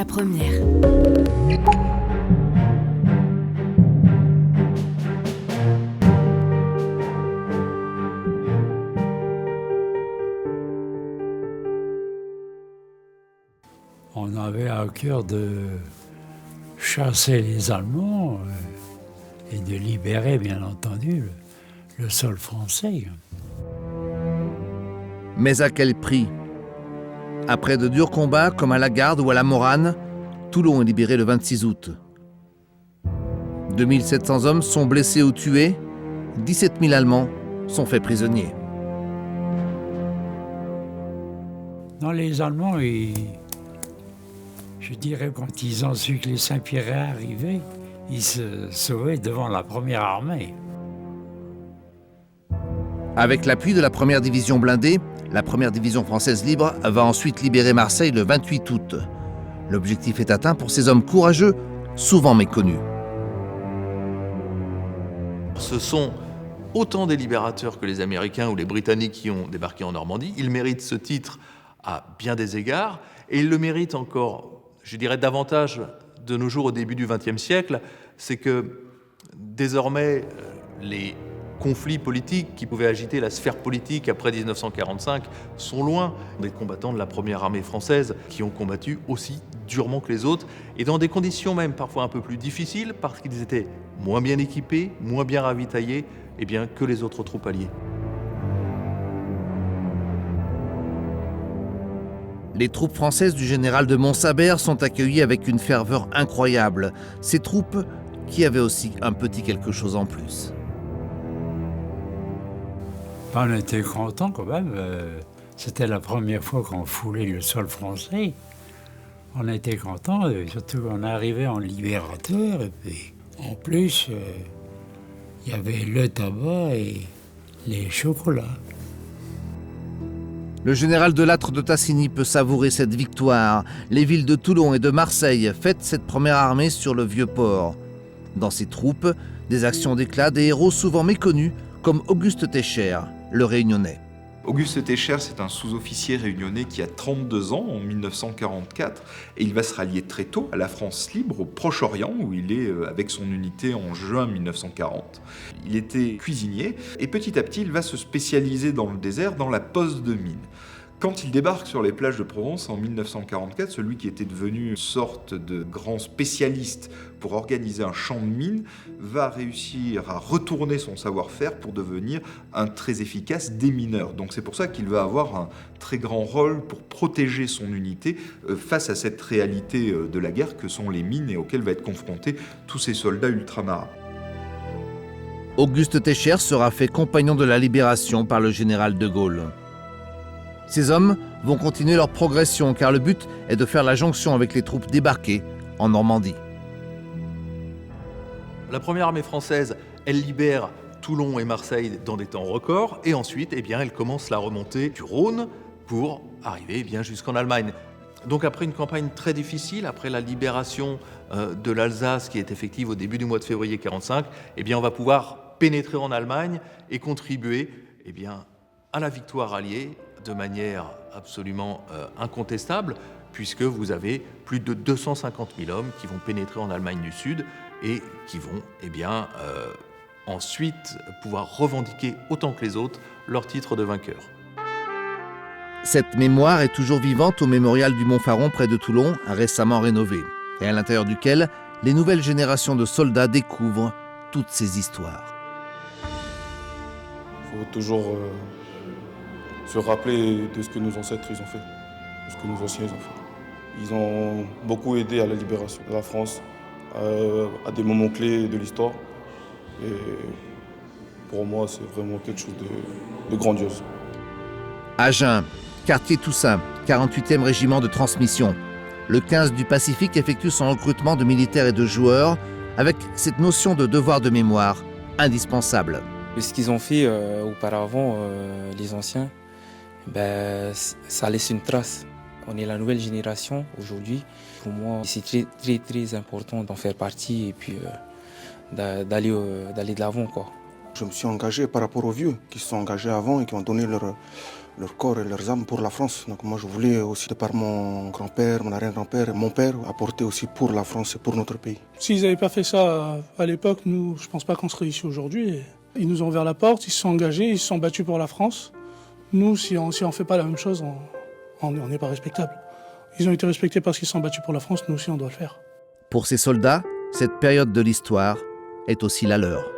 la première. On avait à cœur de chasser les Allemands et de libérer, bien entendu, le sol français. Mais à quel prix? Après de durs combats, comme à la Garde ou à la Morane, Toulon est libéré le 26 août. 2700 hommes sont blessés ou tués, 17 000 Allemands sont faits prisonniers. Non, les Allemands, je dirais, quand ils ont su que les Saint-Pierre arrivaient, ils se sauvaient devant la première armée. Avec l'appui de la première division blindée, la première division française libre va ensuite libérer Marseille le 28 août. L'objectif est atteint pour ces hommes courageux, souvent méconnus. Ce sont autant des libérateurs que les Américains ou les Britanniques qui ont débarqué en Normandie. Ils méritent ce titre à bien des égards, et ils le méritent encore, je dirais, davantage de nos jours au début du XXe siècle. C'est que désormais, les conflits politiques qui pouvaient agiter la sphère politique après 1945 sont loin des combattants de la première armée française qui ont combattu aussi durement que les autres et dans des conditions même parfois un peu plus difficiles parce qu'ils étaient moins bien équipés, moins bien ravitaillés que les autres troupes alliées. Les troupes françaises du général de Montsabert sont accueillies avec une ferveur incroyable. Ces troupes qui avaient aussi un petit quelque chose en plus. On était contents quand même. C'était la première fois qu'on foulait le sol français. On était contents, surtout qu'on arrivait en libérateur. Et puis, en plus, il y avait le tabac et les chocolats. Le général de Lattre de Tassigny peut savourer cette victoire. Les villes de Toulon et de Marseille fêtent cette première armée sur le Vieux-Port. Dans ces troupes, des actions d'éclat, des héros souvent méconnus, comme Auguste Técher, le Réunionnais. Auguste Técher, c'est un sous-officier réunionnais qui a 32 ans en 1944 et il va se rallier très tôt à la France libre, au Proche-Orient, où il est avec son unité en juin 1940. Il était cuisinier et petit à petit, il va se spécialiser dans le désert, dans la pose de mine. Quand il débarque sur les plages de Provence en 1944, celui qui était devenu une sorte de grand spécialiste pour organiser un champ de mines va réussir à retourner son savoir-faire pour devenir un très efficace démineur. Donc c'est pour ça qu'il va avoir un très grand rôle pour protéger son unité face à cette réalité de la guerre que sont les mines et auxquelles va être confronté tous ces soldats ultramarins. Auguste Técher sera fait compagnon de la libération par le général de Gaulle. Ces hommes vont continuer leur progression car le but est de faire la jonction avec les troupes débarquées en Normandie. La première armée française, elle libère Toulon et Marseille dans des temps records et ensuite, elle commence la remontée du Rhône pour arriver jusqu'en Allemagne. Donc après une campagne très difficile, après la libération de l'Alsace qui est effective au début du mois de février 1945, on va pouvoir pénétrer en Allemagne et contribuer à la victoire alliée de manière absolument incontestable, puisque vous avez plus de 250 000 hommes qui vont pénétrer en Allemagne du Sud et qui vont ensuite pouvoir revendiquer autant que les autres leur titre de vainqueur. Cette mémoire est toujours vivante au mémorial du Montfaron près de Toulon, récemment rénové, et à l'intérieur duquel les nouvelles générations de soldats découvrent toutes ces histoires. Il faut toujours se rappeler de ce que nos ancêtres ils ont fait, de ce que nos anciens ils ont fait. Ils ont beaucoup aidé à la libération de la France, à des moments clés de l'histoire. Et pour moi, c'est vraiment quelque chose de grandiose. Agen, quartier Toussaint, 48e régiment de transmission. Le 15 du Pacifique effectue son recrutement de militaires et de joueurs avec cette notion de devoir de mémoire indispensable. Ce qu'ils ont fait auparavant, les anciens, ça laisse une trace. On est la nouvelle génération aujourd'hui. Pour moi, c'est très, très, très important d'en faire partie et puis d'aller de l'avant, quoi. Je me suis engagé par rapport aux vieux qui se sont engagés avant et qui ont donné leur corps et leurs âmes pour la France. Donc moi je voulais aussi, de par mon grand-père, mon arrière-grand-père et mon père, apporter aussi pour la France et pour notre pays. S'ils n'avaient pas fait ça à l'époque, nous, je ne pense pas qu'on serait ici aujourd'hui. Ils nous ont ouvert la porte, ils se sont engagés, ils se sont battus pour la France. Nous, si on ne fait pas la même chose, on n'est pas respectable. Ils ont été respectés parce qu'ils se sont battus pour la France, nous aussi on doit le faire. Pour ces soldats, cette période de l'histoire est aussi la leur.